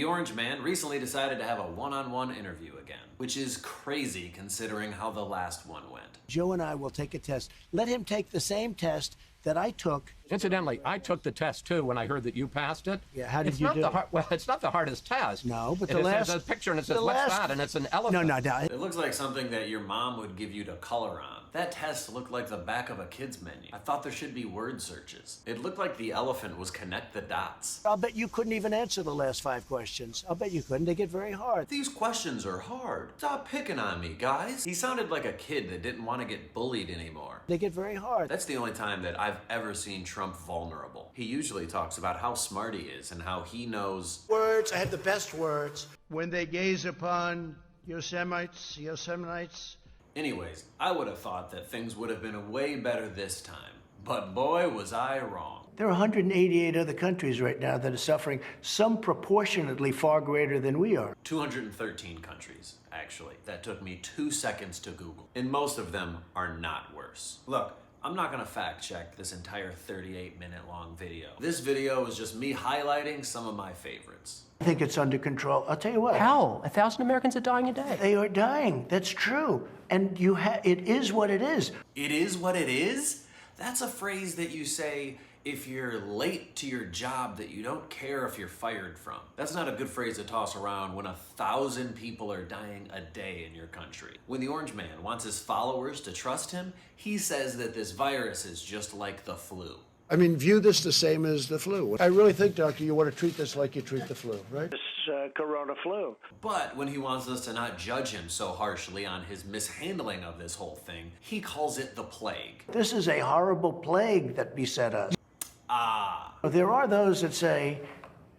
The orange man recently decided to have a one-on-one interview again, which is crazy considering how the last one went. Joe and I will take a test. Let him take the same test that I took. Incidentally, I took the test too when I heard that you passed it. Yeah, how did you do it? Well, it's not the hardest test. No, but there's a picture and it says, what's that? And it's an elephant. No. It looks like something that your mom would give you to color on. That test looked like the back of a kid's menu. I thought there should be word searches. It looked like the elephant was connect the dots. I'll bet you couldn't even answer the last 5 questions. I'll bet you couldn't. They get very hard. These questions are hard. Stop picking on me, guys. He sounded like a kid that didn't want to get bullied anymore. They get very hard. That's the only time that I've ever seen Trump vulnerable. He usually talks about how smart he is and how he knows Words, I have the best words. When they gaze upon Yosemites. Anyways, I would have thought that things would have been way better this time. But boy, was I wrong. There are 188 other countries right now that are suffering, some proportionately far greater than we are. 213 countries, actually. That took me 2 seconds to Google. And most of them are not worse. Look, I'm not gonna fact check this entire 38-minute long video. This video is just me highlighting some of my favorites. I think it's under control. I'll tell you what. How? 1,000 Americans are dying a day. They are dying. That's true. And it is what it is. It is what it is? That's a phrase that you say if you're late to your job that you don't care if you're fired from. That's not a good phrase to toss around when 1,000 people are dying a day in your country. When the orange man wants his followers to trust him, he says that this virus is just like the flu. I mean, view this the same as the flu. I really think, Doctor, you want to treat this like you treat the flu, right? This corona flu. But when he wants us to not judge him so harshly on his mishandling of this whole thing, he calls it the plague. This is a horrible plague that beset us. There are those that say,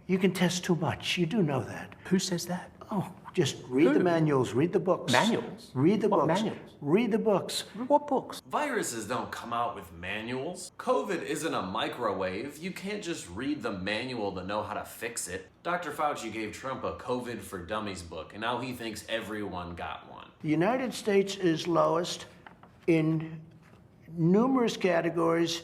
you can test too much. You do know that. Who says that? Oh, just read the manuals, read the books. Manuals? Read the What books. manuals? Read the books. What books? Viruses don't come out with manuals. COVID isn't a microwave. You can't just read the manual to know how to fix it. Dr. Fauci gave Trump a COVID for Dummies book, and now he thinks everyone got one. The United States is lowest in numerous categories.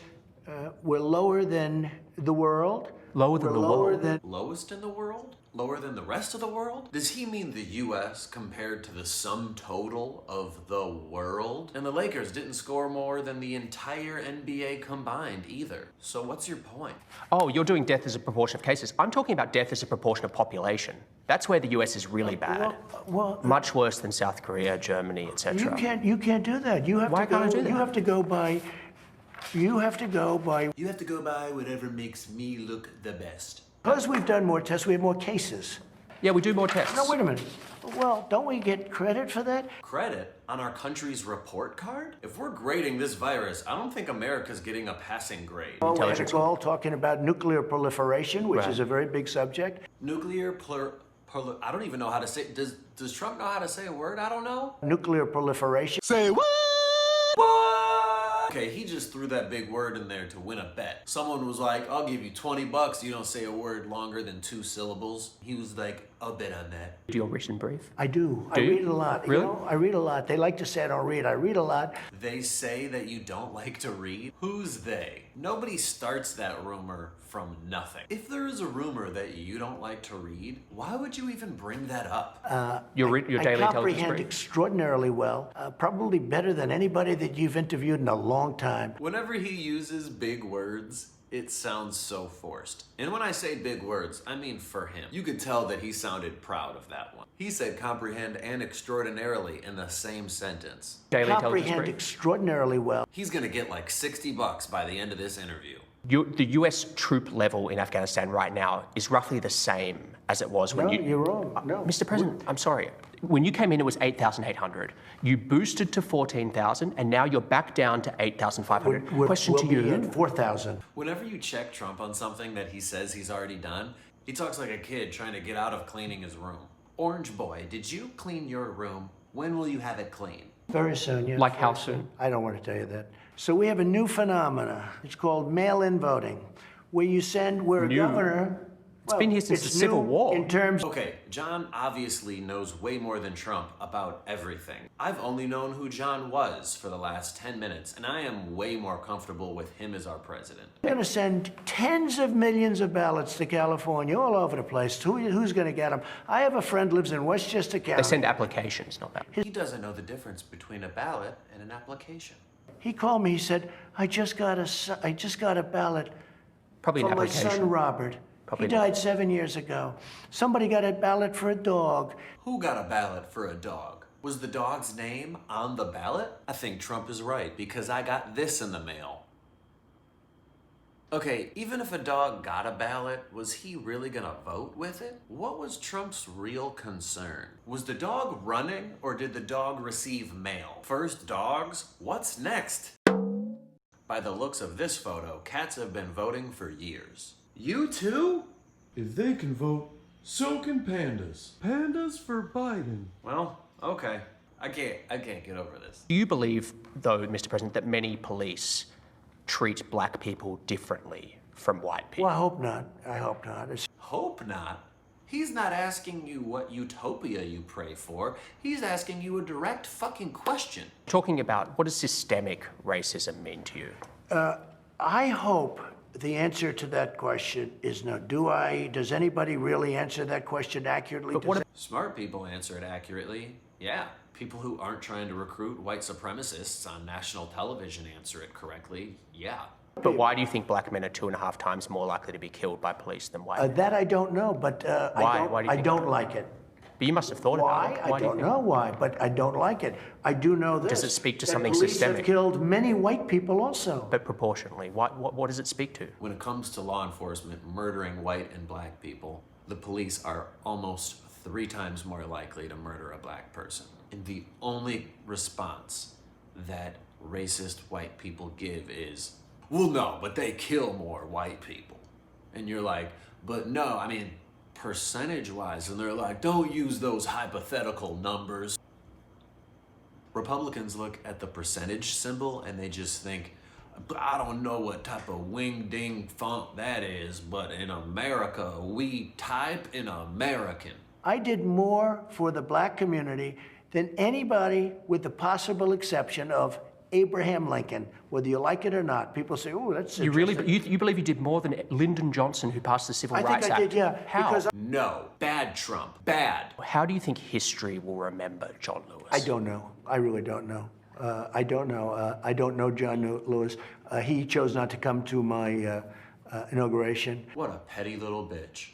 We're lower than the world. Lower than the world? Lowest in the world? Lower than the rest of the world? Does he mean the US compared to the sum total of the world? And the Lakers didn't score more than the entire NBA combined either. So what's your point? Oh, you're doing death as a proportion of cases. I'm talking about death as a proportion of population. That's where the US is really bad. Much worse than South Korea, Germany, etc. You can't do that. You have Why to go, can't I do that? You have to go by. You have to go by. You have to go by whatever makes me look the best. Because we've done more tests, we have more cases. Yeah, we do more tests. No, wait a minute. Well, don't we get credit for that? Credit on our country's report card? If we're grading this virus, I don't think America's getting a passing grade. Oh, we had a call talking about nuclear proliferation, which is a very big subject. Nuclear I don't even know how to say. Does Trump know how to say a word? I don't know. Nuclear proliferation. Say what? Okay, he just threw that big word in there to win a bet. Someone was like, I'll give you $20 you don't say a word longer than 2 syllables. He was like, I'll bet on that. Do your written brief? I do. I you? read a lot. Really? You know, I read a lot. They like to say I don't read. I read a lot. They say that you don't like to read? Who's they? Nobody starts that rumor from nothing. If there is a rumor that you don't like to read, why would you even bring that up? Your daily I intelligence comprehend brief? extraordinarily well. Probably better than anybody that you've interviewed in a long time. Whenever he uses big words, it sounds so forced. And when I say big words, I mean for him. You could tell that he sounded proud of that one. He said comprehend and extraordinarily in the same sentence. Daily intelligence Comprehend brief? extraordinarily well. He's gonna get like $60 by the end of this interview. The US troop level in Afghanistan right now is roughly the same as it was when No, you... you're wrong. No. Mr. President, I'm sorry. When you came in, it was 8,800. You boosted to 14,000, and now you're back down to 8,500. Question we'll to be you. at 4,000. Whenever you check Trump on something that he says he's already done, he talks like a kid trying to get out of cleaning his room. Orange boy, did you clean your room? When will you have it clean? Very soon, yes. Like how soon? I don't want to tell you that. So we have a new phenomena. It's called mail-in voting, where you send, where a governor It's been here since the Civil War. In terms Okay, John obviously knows way more than Trump about everything. I've only known who John was for the last 10 minutes, and I am way more comfortable with him as our president. We're going to send tens of millions of ballots to California, all over the place. Who's going to get them? I have a friend lives in Westchester County. They send applications, not ballots. He doesn't know the difference between a ballot and an application. He called me. He said, "I just got a ballot Probably an for my application. son Robert. Probably he died 7 years ago. Somebody got a ballot for a dog." Who got a ballot for a dog? Was the dog's name on the ballot? I think Trump is right because I got this in the mail. Okay, even if a dog got a ballot, was he really gonna vote with it? What was Trump's real concern? Was the dog running or did the dog receive mail? First dogs, what's next? By the looks of this photo, cats have been voting for years. You too? If they can vote, so can pandas. Pandas for Biden. Well, okay. I can't get over this. Do you believe, though, Mr. President, that many police treat black people differently from white people? Well, I hope not. I hope not. Hope not. He's not asking you what utopia you pray for. He's asking you a direct fucking question. Talking about what does systemic racism mean to you? I hope the answer to that question is no. Does anybody really answer that question accurately? But what Smart people answer it accurately. Yeah. People who aren't trying to recruit white supremacists on national television answer it correctly. Yeah. But why do you think black men are 2.5 times more likely to be killed by police than white men? That I don't know, but Why? Why do you I think don't that? like it. But you must have thought Why? about it. I do you don't think? know why, but I don't like it. I do know this. Does it speak to that something police systemic? have killed many white people also. But proportionally, what does it speak to? When it comes to law enforcement murdering white and black people, the police are almost 3 times more likely to murder a black person. And the only response that racist white people give is, well, no, but they kill more white people. And you're like, but no, I mean, percentage-wise. And they're like, don't use those hypothetical numbers. Republicans look at the percentage symbol and they just think, I don't know what type of wing-ding font that is, but in America, we type in American. I did more for the black community than anybody with the possible exception of Abraham Lincoln, whether you like it or not. People say, oh, that's You really interesting. you believe you did more than Lyndon Johnson, who passed the Civil I Rights think I Act? did, yeah. How? Because No, bad Trump, bad. How do you think history will remember John Lewis? I don't know. I really don't know. I don't know. I don't know John Lewis. He chose not to come to my inauguration. What a petty little bitch.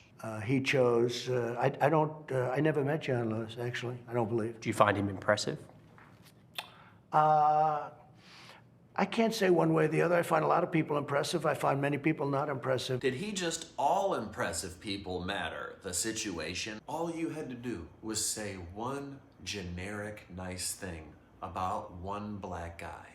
He chose. I never met John Lewis, actually. I don't believe. Do you find him impressive? I can't say one way or the other. I find a lot of people impressive. I find many people not impressive. Did he just all impressive people matter the situation? All you had to do was say one generic nice thing about one black guy.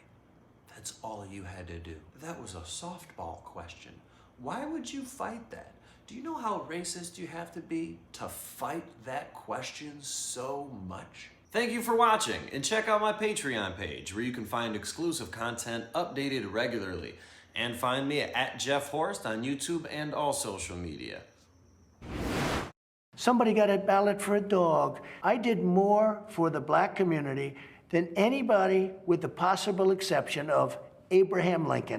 That's all you had to do. That was a softball question. Why would you fight that? Do you know how racist you have to be to fight that question so much? Thank you for watching, and check out my Patreon page where you can find exclusive content updated regularly. And find me at Jeff Horste on YouTube and all social media. Somebody got a ballot for a dog. I did more for the black community than anybody with the possible exception of Abraham Lincoln.